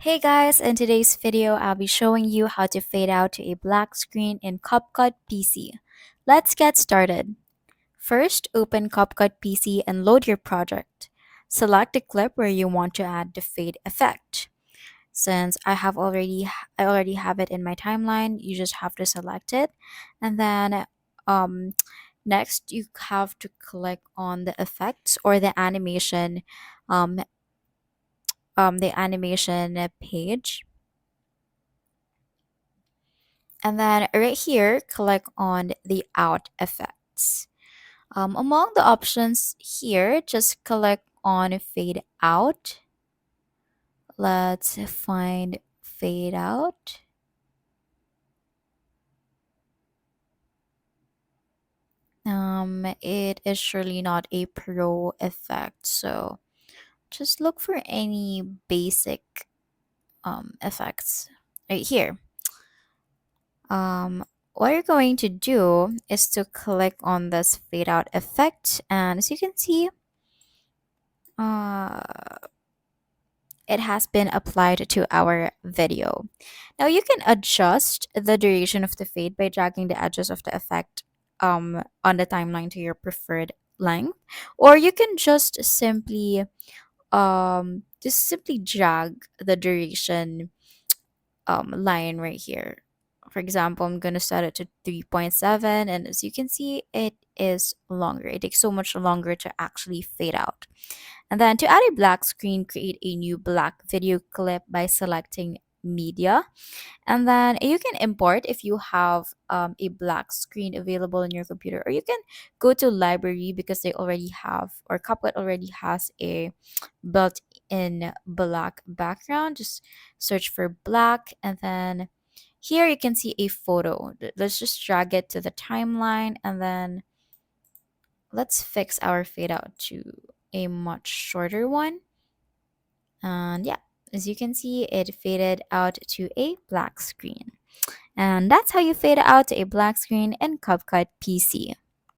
Hey guys, in today's video, I'll be showing you how to fade out to a black screen in CapCut PC. Let's get started. First, open CapCut PC and load your project. Select the clip where you want to add the fade effect. Since I already have it in my timeline, you just have to select it. And then um, next, you have to click on the effects or um, the animation page. And then right here, click on the out effects. Among the options here, just click on fade out. Let's find fade out. It is surely not a pro effect, so just look for any basic effects right here. What you're going to do is to click on this fade out effect, and as you can see, uh, it has been applied to our video. Now you can adjust the duration of the fade by dragging the edges of the effect on the timeline to your preferred length, or you can just simply drag the duration line right here. For example, I'm going to set it to 3.7, and as you can see, it is longer. It takes so much longer to actually fade out. And then to add a black screen, create a new black video clip by selecting media. And then you can import if you have a black screen available in your computer, or you can go to library because they already have, or CapCut already has a built-in black background. Just search for black, and then here you can see a photo. Let's just drag it to the timeline, and then let's fix our fade out to a much shorter one. And yeah, as you can see, it faded out to a black screen. And that's how you fade out to a black screen in CapCut PC.